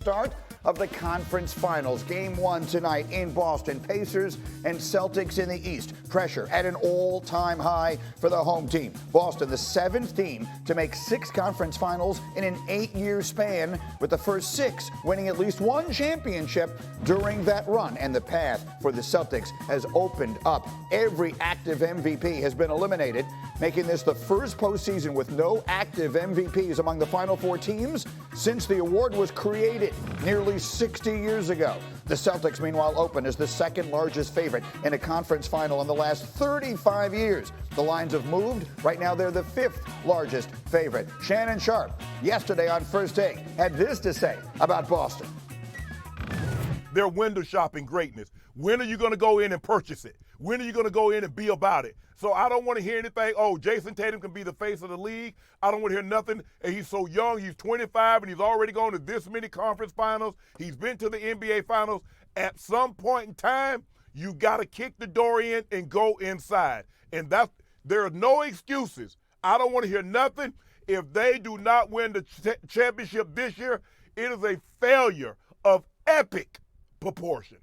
Start of the conference finals. Game 1 tonight in Boston. Pacers and Celtics in the East. Pressure at an all-time high for the home team. Boston, the 7th team to make 6 conference finals in an 8-year span, with the first 6 winning at least one championship during that run. And the path for the Celtics has opened up. Every active MVP has been eliminated, making this the first postseason with no active MVPs among the Final 4 teams since the award was created nearly 60 years ago. The Celtics, meanwhile, open as the second largest favorite in a conference final in the last 35 years. The lines have moved. Right now, they're the 5th largest favorite. Shannon Sharpe, yesterday on First Take, had this to say about Boston. They're window shopping greatness. When are you going to go in and purchase it? When are you going to go in and be about it? So I don't want to hear anything, oh, Jayson Tatum can be the face of the league. I don't want to hear nothing. And he's so young. He's 25, and he's already gone to this many conference finals. He's been to the NBA finals. At some point in time, you got to kick the door in and go inside. And there are no excuses. I don't want to hear nothing. If they do not win the championship this year, it is a failure of epic proportion.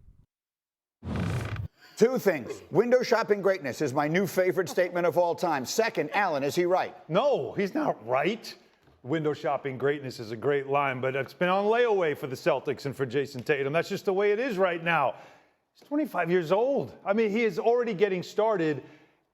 2 things. Window shopping greatness is my new favorite statement of all time. Second, Allen, is he right? No, he's not right. Window shopping greatness is a great line, but it's been on layaway for the Celtics and for Jayson Tatum. That's just the way it is right now. He's 25 years old. I mean, he is already getting started,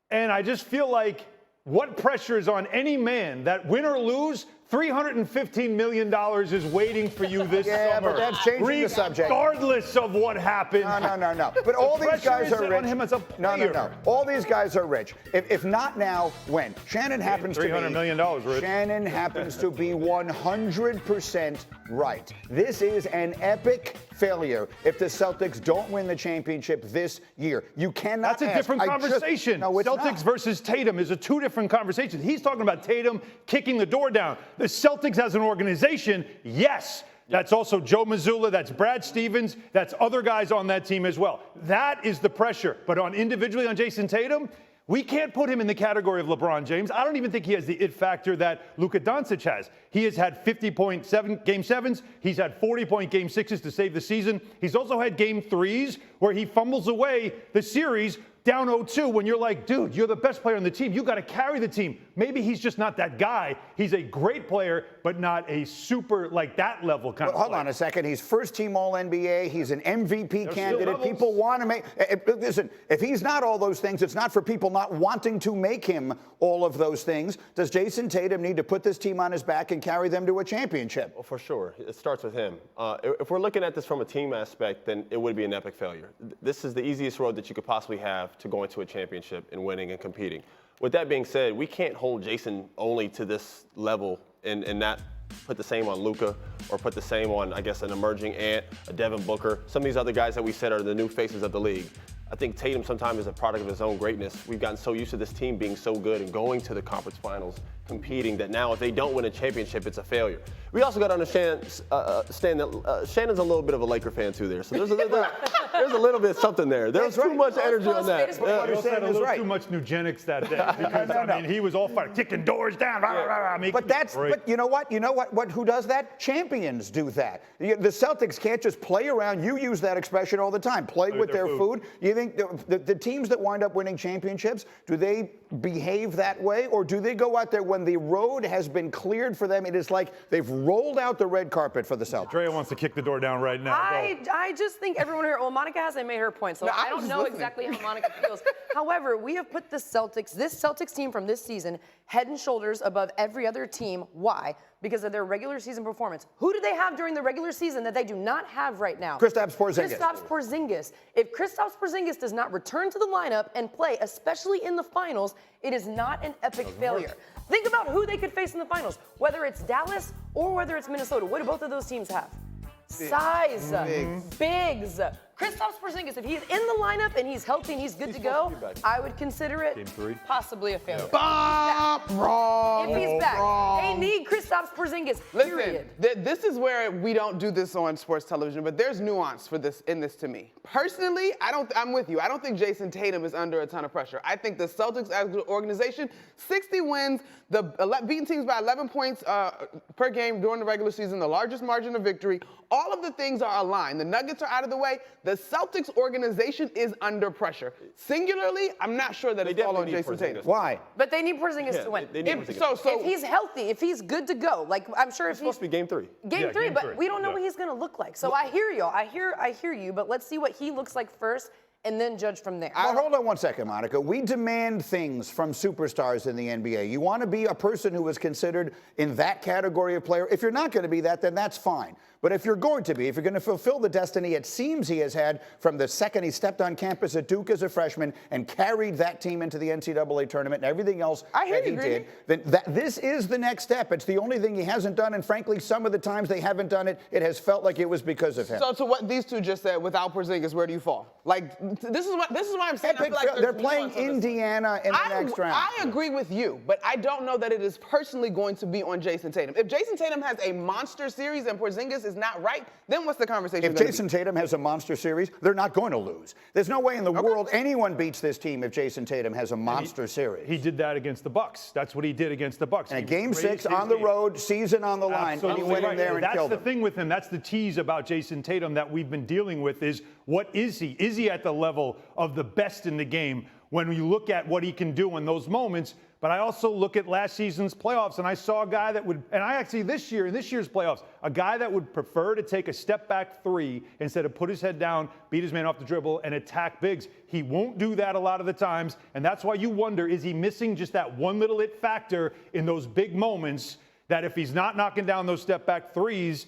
and I just feel like what pressure is on any man that win or lose, $315 million is waiting for you this summer. Yeah, but that's changing the subject. Regardless of what happens. No. But all these guys are rich. On him as a player. No. All these guys are rich. If not now, when? Shannon happens to be $300 million rich. Shannon happens to be 100% right. This is an epic failure if the Celtics don't win the championship this year. You cannot. That's a different conversation. No, it's Celtics not. versus Tatum is a 2 different conversations. He's talking about Tatum kicking the door down. The Celtics as an organization, yes. That's also Joe Mazzulla, that's Brad Stevens, that's other guys on that team as well. That is the pressure. But individually on Jayson Tatum, we can't put him in the category of LeBron James. I don't even think he has the it factor that Luka Doncic has. He has had 50-point game 7s. He's had 40-point game 6s to save the season. He's also had game 3s where he fumbles away the series down 0-2 when you're like, dude, you're the best player on the team. You got to carry the team. Maybe he's just not that guy. He's a great player, but not a super, like that level kind of player. Hold on a second. He's first-team All-NBA. He's an MVP candidate. People want to make listen, if he's not all those things, it's not for people not wanting to make him all of those things. Does Jayson Tatum need to put this team on his back and carry them to a championship? Well, for sure. It starts with him. If we're looking at this from a team aspect, then it would be an epic failure. This is the easiest road that you could possibly have to going to a championship and winning and competing. With that being said, we can't hold Jayson only to this level and not put the same on Luka or put the same on, I guess, an emerging Ant, a Devin Booker, some of these other guys that we said are the new faces of the league. I think Tatum sometimes is a product of his own greatness. We've gotten so used to this team being so good and going to the conference finals, competing, that now if they don't win a championship, it's a failure. We also got to understand that Shannon's a little bit of a Laker fan too there. So there's a little bit something there. There's too much energy on that. He also had a little too much Nugenics that day. Because, I mean, he was all fired, kicking doors down. But you know what? Who does that? Champions do that. The Celtics can't just play around. You use that expression all the time. Play with their food. You think the teams that wind up winning championships, do they behave that way, or do they go out there when the road has been cleared for them? It is like they've rolled out the red carpet for the Celtics. Andrea wants to kick the door down right now. I just think everyone here, well, Monica hasn't made her point, so I don't know exactly how Monica feels. However, we have put this Celtics team from this season head and shoulders above every other team. Why? Because of their regular season performance. Who do they have during the regular season that they do not have right now? Kristaps Porzingis. Kristaps Porzingis. If Kristaps Porzingis does not return to the lineup and play, especially in the finals, it is not an epic failure. Think about who they could face in the finals, whether it's Dallas or whether it's Minnesota. What do both of those teams have? Size, bigs. Kristaps Porzingis, if he's in the lineup and he's healthy and he's good to go, I would consider it possibly a failure. Wrong. If he's back, they need Kristaps Porzingis, period. Listen, this is where we don't do this on sports television, but there's nuance for this to me. Personally, I'm with you. I don't think Jayson Tatum is under a ton of pressure. I think the Celtics as an organization, 60 wins, beating teams by 11 points per game during the regular season, the largest margin of victory. All of the things are aligned. The Nuggets are out of the way. The Celtics organization is under pressure. Singularly, I'm not sure that it's all on Jayson Tatum. Why? But they need Porzingis to win. If he's healthy, if he's good to go, like I'm sure if It's supposed to be game 3. Game three, but we don't know what he's going to look like. So I hear y'all. I hear you, but let's see what he looks like first and then judge from there. Well, hold on one second, Monica. We demand things from superstars in the NBA. You want to be a person who is considered in that category of player. If you're not going to be that, then that's fine. But if you're going to be, if you're going to fulfill the destiny it seems he has had from the second he stepped on campus at Duke as a freshman and carried that team into the NCAA tournament and everything else that he did, then this is the next step. It's the only thing he hasn't done, and frankly, some of the times they haven't done it, it has felt like it was because of him. So to what these two just said, without Porzingis, where do you fall? Like, this is why I'm saying I feel like they're playing Indiana in the next round. I agree with you, but I don't know that it is personally going to be on Jayson Tatum. If Jayson Tatum has a monster series and Porzingis is not right, then what's the conversation? If Jayson Tatum has a monster series, they're not going to lose. There's no way in the world anyone beats this team if Jayson Tatum has a monster series. He did that against the Bucks. That's what he did against the Bucks. And a game 6 on the road, season on the line, and he went in there and killed him. That's the thing with him. That's the tease about Jayson Tatum that we've been dealing with is what is he? Is he at the level of the best in the game when you look at what he can do in those moments? But I also look at last season's playoffs, and I saw a guy that would, and I actually this year's playoffs, a guy that would prefer to take a step back 3 instead of put his head down, beat his man off the dribble, and attack bigs. He won't do that a lot of the times, and that's why you wonder, is he missing just that one little it factor in those big moments that if he's not knocking down those step back 3s,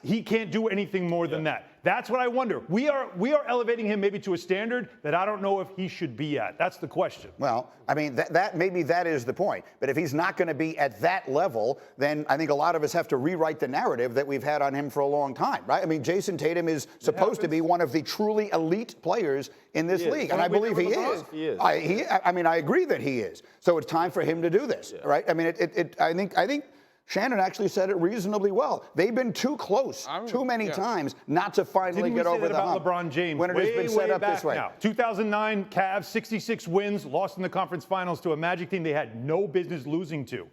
he can't do anything more than that. That's what I wonder. We are elevating him maybe to a standard that I don't know if he should be at. That's the question. Well, I mean, maybe that is the point. But if he's not going to be at that level, then I think a lot of us have to rewrite the narrative that we've had on him for a long time, right? I mean, Jayson Tatum is supposed to be one of the truly elite players in this league, and I believe he is. I mean, I agree that he is. So it's time for him to do this, right? I mean, I think Shannon actually said it reasonably well. They've been too close too many times not to finally get over the hump. LeBron James when it has been set up this way. Now, 2009 Cavs, 66 wins, lost in the conference finals to a Magic team they had no business losing to.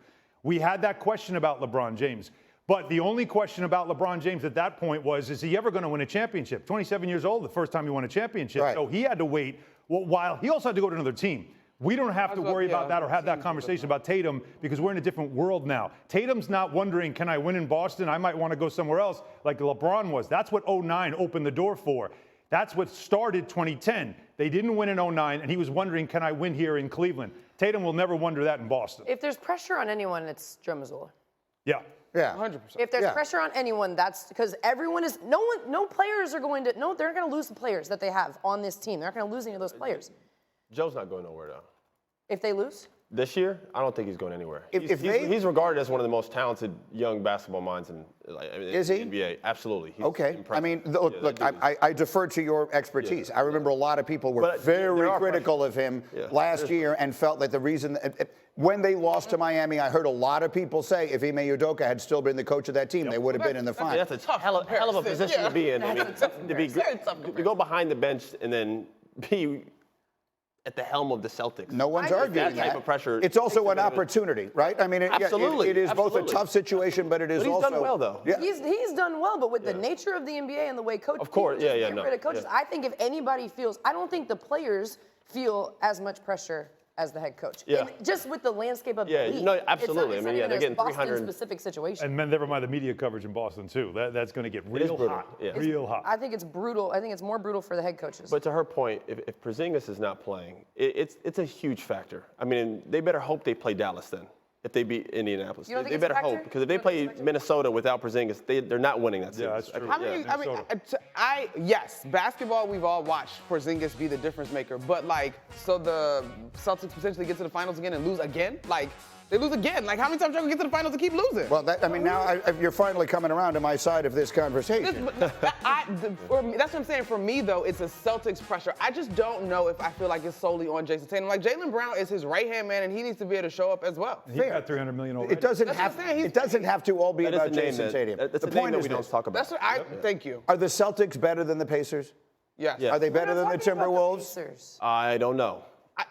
We had that question about LeBron James. But the only question about LeBron James at that point was, is he ever going to win a championship? 27 years old, the first time he won a championship. Right. So he had to wait while he also had to go to another team. We don't have to worry about that or have that conversation about Tatum because we're in a different world now. Tatum's not wondering, can I win in Boston? I might want to go somewhere else like LeBron was. That's what 09 opened the door for. That's what started 2010. They didn't win in 09, and he was wondering, can I win here in Cleveland? Tatum will never wonder that in Boston. If there's pressure on anyone, it's Joe Mazzulla. Yeah. Yeah. 100%. If there's pressure on anyone, that's because everyone is, no players are going to, they're not going to lose the players that they have on this team. They're not going to lose any of those players. Joe's not going nowhere, though. If they lose? This year, I don't think he's going anywhere. He's regarded as one of the most talented young basketball minds in the NBA. Absolutely. He's impressive. I mean, look, I defer to your expertise. I remember a lot of people were very critical of him last year and felt that the reason when they lost to Miami, I heard a lot of people say if Ime Udoka had still been the coach of that team, they would have been in the final. That's a hell of a position to be in. I mean, to go behind the bench and then be at the helm of the Celtics. No one's arguing that type of pressure. It's also an opportunity, right? I mean, absolutely. It is both a tough situation, but it is also. He's done well, though. Yeah. He's done well, but with the nature of the NBA and the way coaches, of course, get rid of coaches. I think if anybody feels, I don't think the players feel as much pressure as the head coach. Yeah. And just with the landscape of the league. No, absolutely. It's I mean, they're getting 300 specific situation. And never mind the media coverage in Boston too. That's going to get real hot. Yeah. Real hot. I think it's brutal. I think it's more brutal for the head coaches. But to her point, if Porzingis is not playing, it's a huge factor. I mean, they better hope they play Dallas then. If they beat Indianapolis, you don't they better hope, because if they play Minnesota without Porzingis, they're not winning that series. Yeah, that's true. Yes, basketball we've all watched Porzingis be the difference maker, but so the Celtics potentially get to the finals again and lose again, they lose again. How many times are you going to get to the finals and keep losing? Well, now you're finally coming around to my side of this conversation. That's what I'm saying. For me, though, it's a Celtics pressure. I just don't know if I feel like it's solely on Jayson Tatum. Jaylen Brown is his right-hand man, and he needs to be able to show up as well. He got $300 million already. It doesn't have to all be about Jayson Tatum. That's the point that we don't talk about. Thank you. Are the Celtics better than the Pacers? Yes. Are they better than the Timberwolves? I don't know.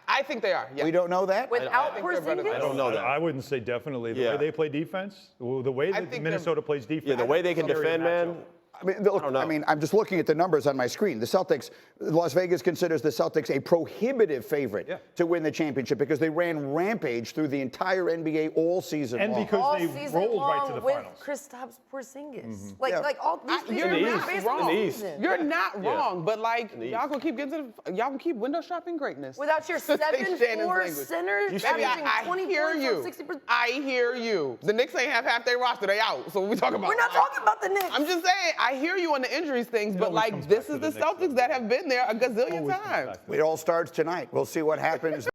I think they are. Yeah. We don't know that? Without think they're better than Porzingis? I don't know that. I wouldn't say definitely. The Yeah. way they play defense, the way that think Minnesota plays defense. Yeah, the way they can defend, man. I mean, I'm just looking at the numbers on my screen. The Celtics, Las Vegas considers the Celtics a prohibitive favorite to win the championship because they ran rampage through the entire NBA all season And long. because All they season rolled right long to the with finals. Kristaps Porzingis. Yeah. Like all these You're are not basically wrong. the season. You're not wrong, but like y'all gonna keep y'all can keep window shopping greatness. Without your To take Shannon's 7-4 language. center, Baby, averaging I 20 hear points you. on 60%. I hear you. The Knicks ain't have half their roster. They out. So what we talking about? We're not talking about the Knicks. I'm just saying. I hear you on the injuries things, but always like comes this back is to the the Knicks, Celtics that have been there a gazillion Always comes times. back to It all starts tonight. We'll see what happens.